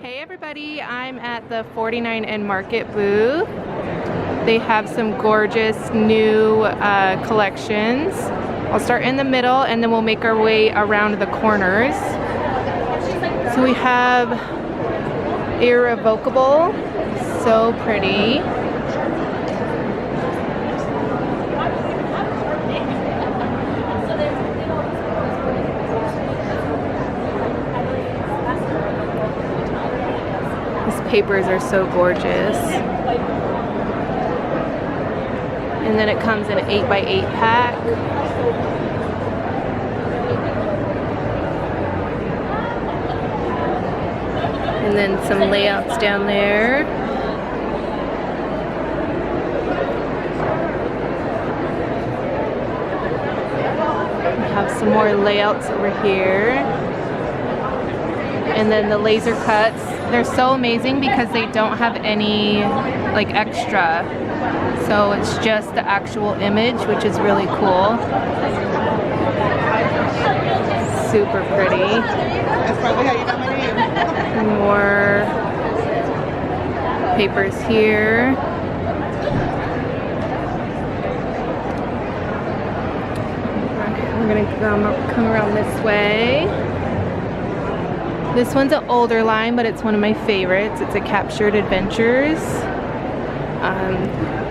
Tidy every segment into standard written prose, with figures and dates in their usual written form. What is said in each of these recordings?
Hey everybody, I'm at the 49 and Market booth. They have some gorgeous new collections. I'll start in the middle and then we'll make our way around the corners. So we have Irrevocable, so pretty. These papers are so gorgeous. And then it comes in an 8x8 pack. And then some layouts down there. We have some more layouts over here. And then the laser cuts. They're so amazing because they don't have any like extra. So it's just the actual image, which is really cool. Super pretty. That's probably how you got my name. More papers here. We're gonna come around this way. This one's an older line, but it's one of my favorites. It's a Captured Adventures.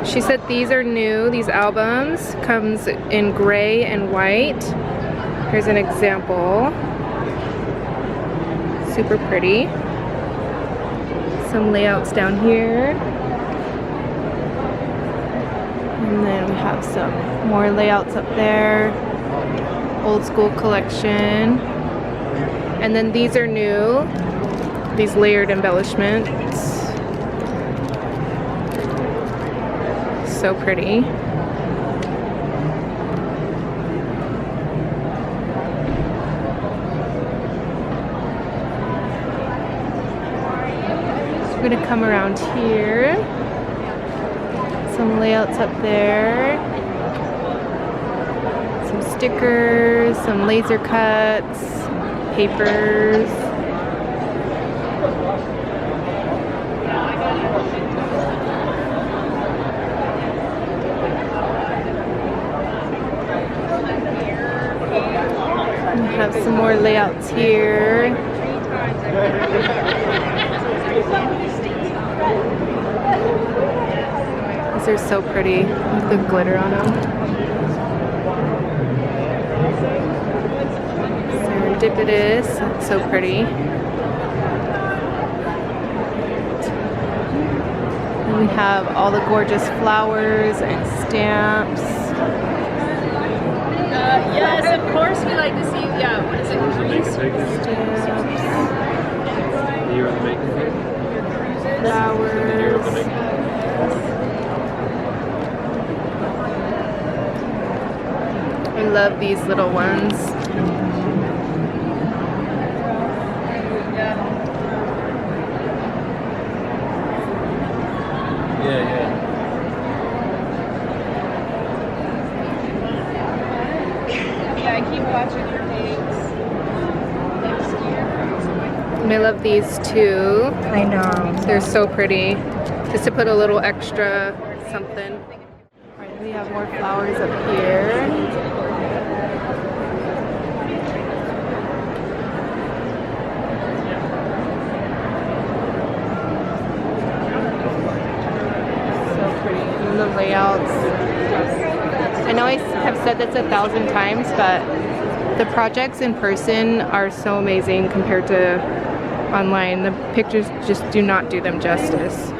She said these are new, these albums. Comes in gray and white. Here's an example. Super pretty. Some layouts down here. And then we have some more layouts up there. Old school collection. And then these are new. These layered embellishments. So pretty. We're gonna come around here. Some layouts up there. Some stickers, some laser cuts, papers. We have some more layouts here. These are so pretty with the glitter on them. Serendipitous, so pretty. And we have all the gorgeous flowers and stamps. Yes, of course we like to see, yeah, what is it? Stamps. Year of the making here? Flowers. Year of the making. I love these little ones. Yeah. Yeah, I keep watching your dates next year. And I love these too. I know. They're so pretty. Just to put a little extra something. Alright, we have more flowers up here. So pretty. And the layouts. I know I have said this 1,000 times, but the projects in person are so amazing compared to online. The pictures just do not do them justice.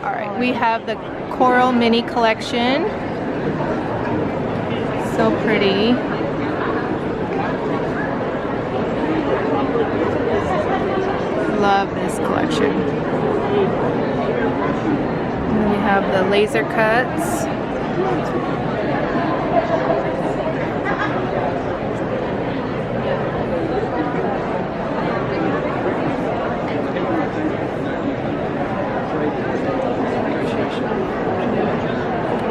Alright, we have the Coral Mini Collection. So pretty. Love this collection. And we have the laser cuts.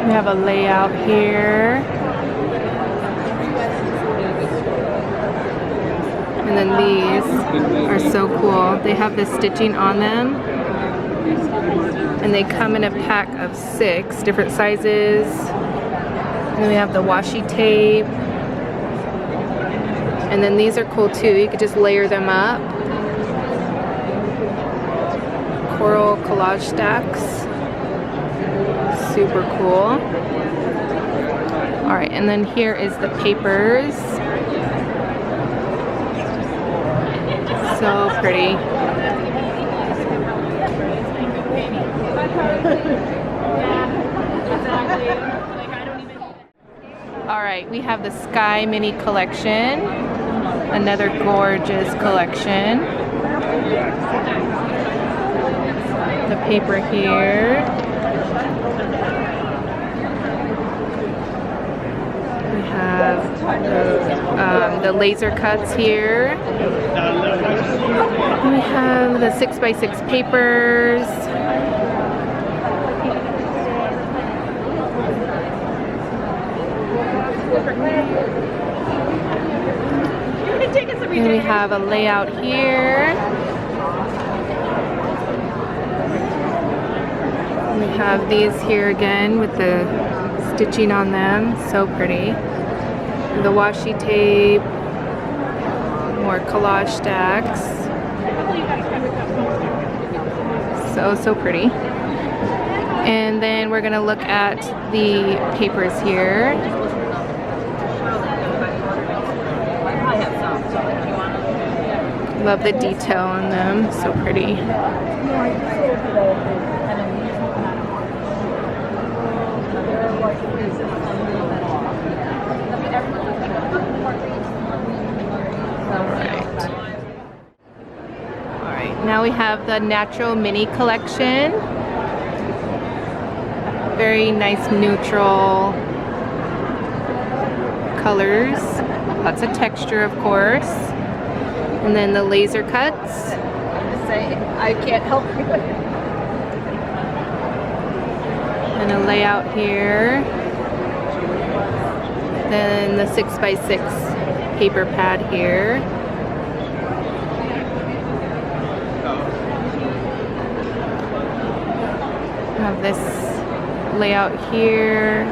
We have a layout here. And then these are so cool. They have the stitching on them. And they come in a pack of 6 different sizes. And then we have the washi tape. And then these are cool too. You could just layer them up. Coral collage stacks. Super cool. Alright, and then here is the papers. So pretty. Alright, we have the Sky Mini collection. Another gorgeous collection. The paper here. We have the laser cuts here. And we have the 6x6 papers. And we have a layout here. And we have these here again with the stitching on them. So pretty. The washi tape. More collage stacks. So pretty. And then we're gonna look at the papers here. Love the detail on them, so pretty. Alright, now we have the Natural Mini collection. Very nice neutral colors. Lots of texture, of course. And then the laser cuts. I can't help you. And a layout here. Then the 6x6 paper pad here. We have this layout here.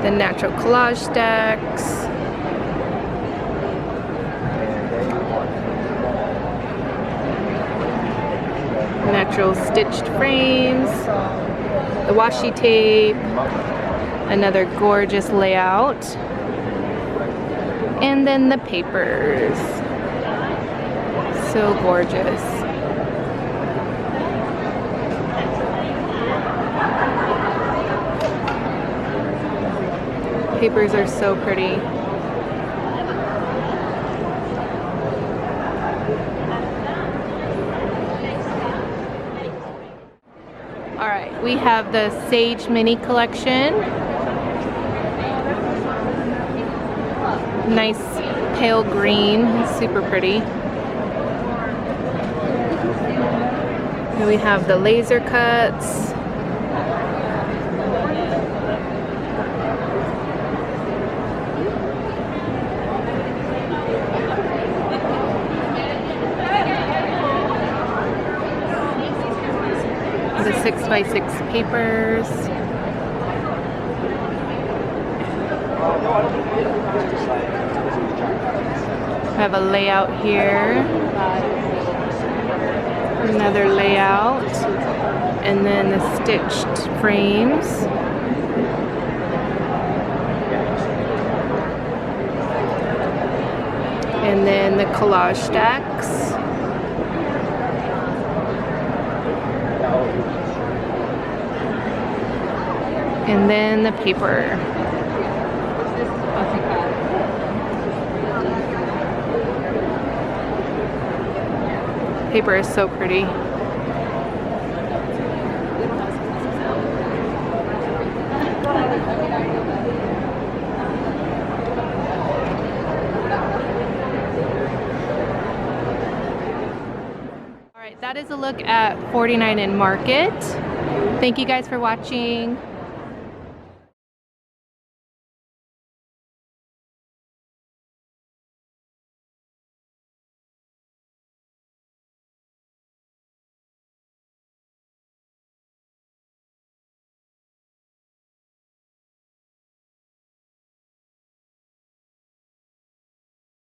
The natural collage stacks. Natural stitched frames, the washi tape, another gorgeous layout, and then the papers. So gorgeous. Papers are so pretty. Alright, we have the Sage Mini collection. Nice pale green, super pretty. And we have the laser cuts. The 6x6 papers. We have a layout here. Another layout. And then the stitched frames. And then the collage stacks. And then the paper. Paper is so pretty. Alright, that is a look at 49 in Market. Thank you guys for watching.